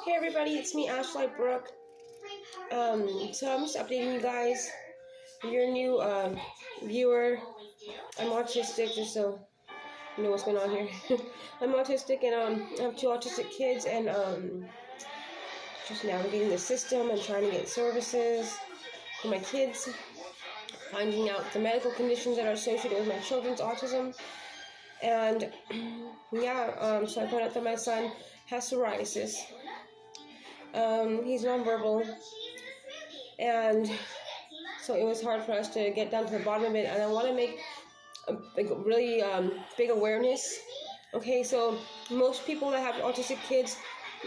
Hey everybody, it's me, Ashley Brooke. So I'm just updating you guys. If you're a new viewer, I'm autistic, just so you know what's going on here. I'm autistic, and I have two autistic kids, and just navigating the system and trying to get services for my kids, finding out the medical conditions that are associated with my children's autism, and so I found out that my son has psoriasis. He's nonverbal, and so it was hard for us to get down to the bottom of it, and I want to make a really big awareness. Okay, so most people that have autistic kids,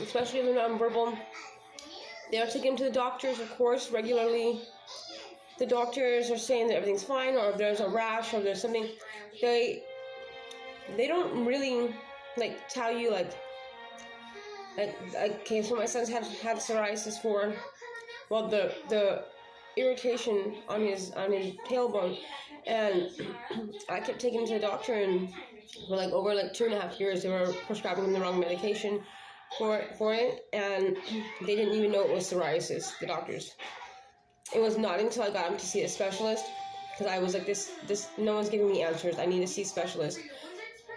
especially if they're nonverbal, they are taking them to the doctors, of course, regularly. The doctors are saying that everything's fine, or if there's a rash, or there's something, they don't really tell you okay, so my son's had psoriasis for, well, the irritation on his tailbone, and I kept taking him to the doctor, and for over 2.5 years they were prescribing him the wrong medication for it, and they didn't even know it was psoriasis, the doctors. It was not until I got him to see a specialist, because I was like, this no one's giving me answers, I need to see a specialist.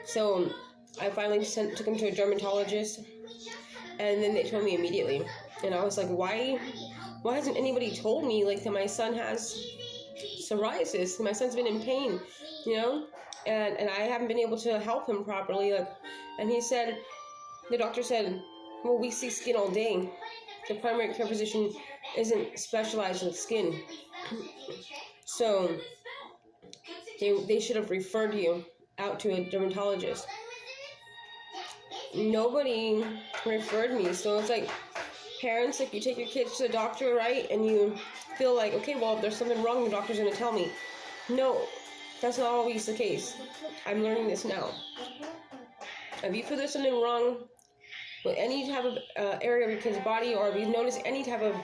So I finally took him to a dermatologist, and then they told me immediately. And I was like, why hasn't anybody told me that my son has psoriasis? My son's been in pain, and I haven't been able to help him properly. And the doctor said, well, we see skin all day. The primary care physician isn't specialized with skin. So they should have referred you out to a dermatologist. Nobody referred me, so it's like, parents, you take your kids to the doctor, right, and you feel like, okay, well, if there's something wrong, the doctor's going to tell me. No, that's not always the case. I'm learning this now. If you feel there's something wrong with any type of area of your kid's body, or if you notice any type of,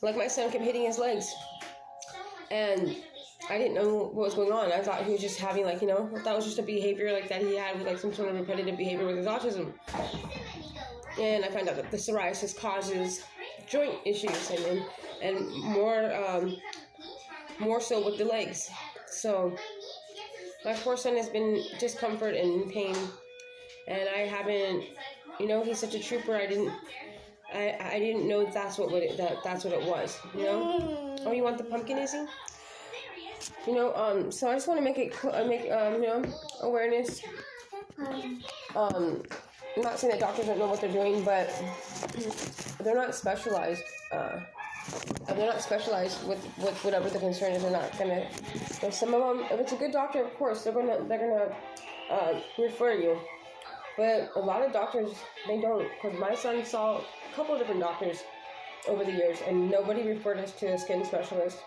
like my son kept hitting his legs, and I didn't know what was going on. I thought he was just having that was just a behavior that he had with some sort of repetitive behavior with his autism. And I found out that the psoriasis causes joint issues, and more so with the legs. So my poor son has been discomfort and pain, and I haven't, he's such a trooper. I didn't know that's what it was. Oh, you want the pumpkin, Izzy? So I just want to make awareness. I'm not saying that doctors don't know what they're doing, but they're not specialized. They're not specialized with whatever the concern is. They're not gonna. Some of them, if it's a good doctor, of course, they're gonna refer you. But a lot of doctors, they don't. Because my son saw a couple of different doctors over the years, and nobody referred us to a skin specialist.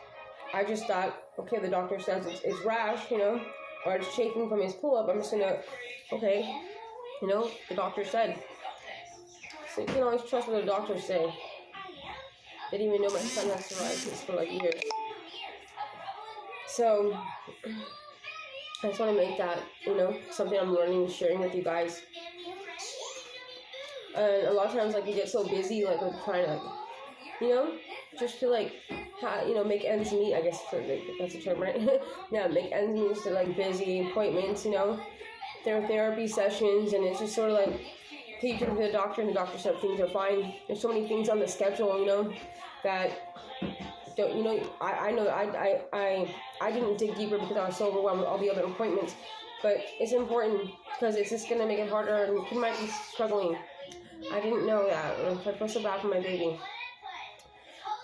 I just thought, okay, the doctor says it's rash, or it's chafing from his pull-up. I'm just gonna, okay, the doctor said. So you can always trust what the doctors say. They didn't even know my son has psoriasis for years. So I just want to make that, something I'm learning and sharing with you guys. And a lot of times, you get so busy, with trying to, just to make ends meet, I guess that's the term, right? Yeah, make ends meet, just to busy appointments, therapy sessions, and it's just sort of okay, you can go to the doctor, and the doctor said things are fine. There's so many things on the schedule, that don't, I know that I didn't dig deeper because I was so overwhelmed with all the other appointments, but it's important because it's just going to make it harder, and he might be struggling. I didn't know that. I feel so bad for my baby.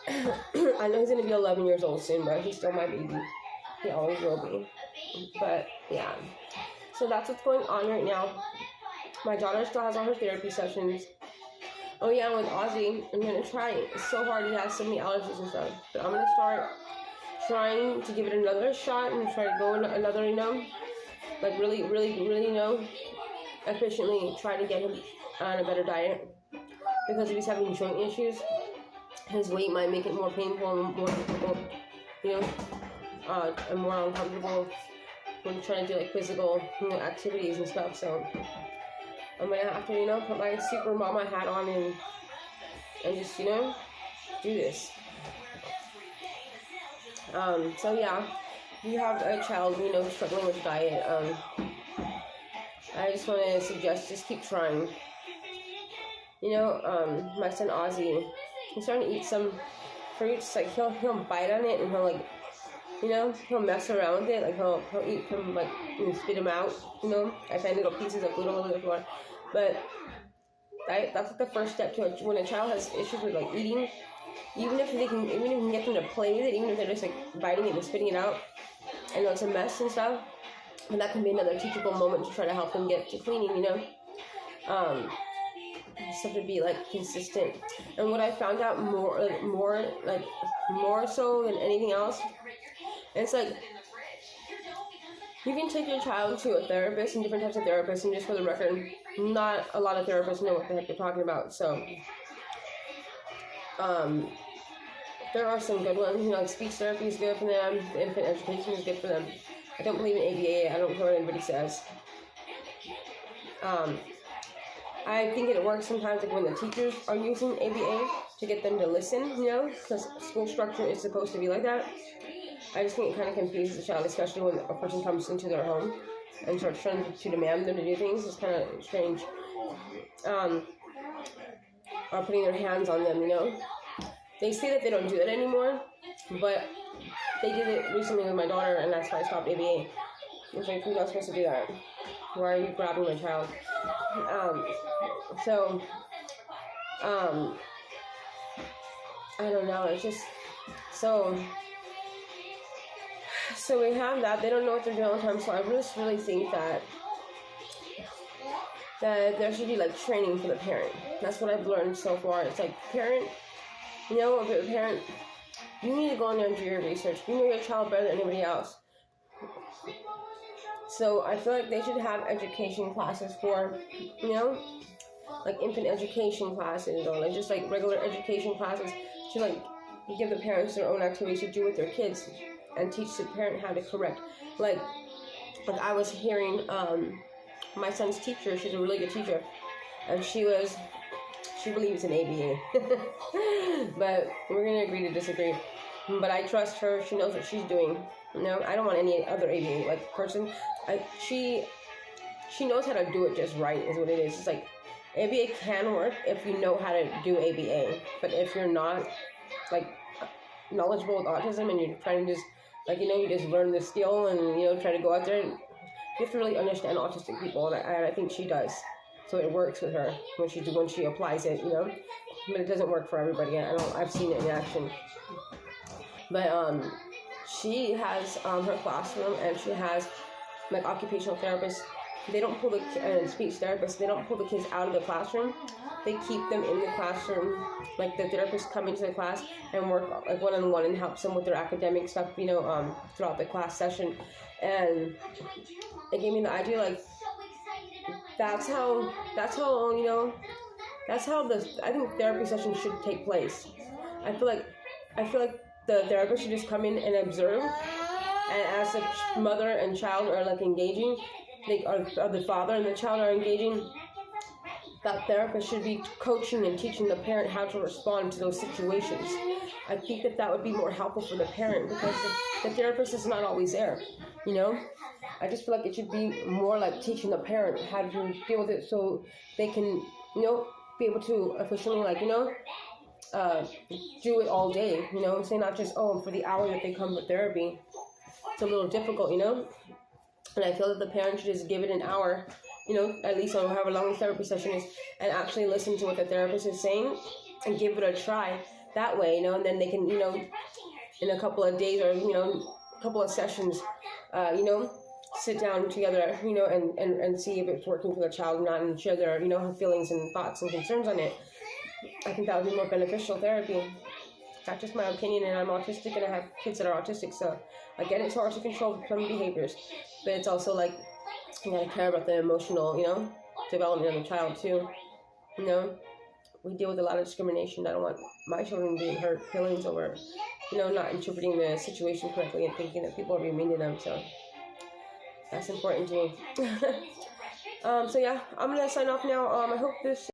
I know he's going to be 11 years old soon, but he's still my baby. He always will be. But, yeah. So that's what's going on right now. My daughter still has all her therapy sessions. Oh, yeah, with Ozzy, I'm going to try. It's so hard. He has so many allergies and stuff. But I'm going to start trying to give it another shot and try to go another, really, really, really, efficiently try to get him on a better diet. Because if he's having joint issues, his weight might make it more painful and more difficult, and more uncomfortable when trying to do physical activities and stuff. So I'm gonna have to put my super mama hat on and and just, do this. So yeah, if you have a child, struggling with diet, I just want to suggest just keep trying. My son Ozzy, he's starting to eat some fruits. Like he'll bite on it and he'll like, he'll mess around with it. Like he'll eat them, like spit them out. I find little pieces of food all over the floor. But that's like the first step to it. When a child has issues with like eating, even if you can get them to play with it, even if they're just like biting it and spitting it out, and it's a mess and stuff, and that can be another teachable moment to try to help them get to cleaning. Just have to be like consistent. And what I found out more so than anything else, it's like you can take your child to a therapist and different types of therapists, and just for the record, not a lot of therapists know what the heck they're talking about. So there are some good ones, like speech therapy is good for them, infant education is good for them. I don't believe in ABA, I don't care what anybody says. I think it works sometimes like when the teachers are using ABA to get them to listen, because school structure is supposed to be like that. I just think it kind of confuses the child, especially when a person comes into their home and starts trying to demand them to do things. It's kind of strange. Or putting their hands on them, They say that they don't do that anymore, but they did it recently with my daughter, and that's why I stopped ABA. It's like, you're not supposed to do that. Why are you grabbing my child? I don't know, it's just, so we have that. They don't know what they're doing all the time, so I just really think that there should be, like, training for the parent. That's what I've learned so far. It's like, parent, if you're a parent, you need to go in there and do your research. You know your child better than anybody else. So I feel like they should have education classes for, like infant education classes, or like just like regular education classes to like give the parents their own activities to do with their kids and teach the parent how to correct. Like I was hearing my son's teacher, she's a really good teacher, and she believes in ABA. But we're going to agree to disagree. But I trust her. She knows what she's doing. I don't want any other ABA like person. She knows how to do it just right is what it is. It's like ABA can work if you know how to do ABA. But if you're not like knowledgeable with autism and you're trying to just like, you just learn the skill and, try to go out there, you have to really understand autistic people. And I think she does. So it works with her when she applies it, but it doesn't work for everybody. I've seen it in action. But she has her classroom, and she has like occupational therapists. They don't pull speech therapists. They don't pull the kids out of the classroom. They keep them in the classroom. Like the therapists come into the class and work like one-on-one and help them with their academic stuff, throughout the class session. And it gave me the idea like. That's how I think therapy sessions should take place. I feel like the therapist should just come in and observe, and as the mother and child are like engaging, or the father and the child are engaging, that therapist should be coaching and teaching the parent how to respond to those situations. I think that would be more helpful for the parent, because the therapist is not always there, I just feel like it should be more like teaching the parent how to deal with it, so they can, be able to efficiently, like, do it all day, say not just, for the hour that they come for therapy. It's a little difficult, and I feel that the parent should just give it an hour, at least or however long the therapy session is, and actually listen to what the therapist is saying and give it a try that way, and then they can, in a couple of days or, a couple of sessions, sit down together, and see if it's working for the child or not, and share their, feelings and thoughts and concerns on it. I think that would be more beneficial therapy. That's just my opinion, and I'm autistic, and I have kids that are autistic, so I get it's hard to control some behaviors, but it's also like, you gotta care about the emotional, development of the child too. We deal with a lot of discrimination. I don't want my children being hurt feelings over, not interpreting the situation correctly and thinking that people are being mean to them, so that's important to me. So yeah, I'm gonna sign off now. I hope this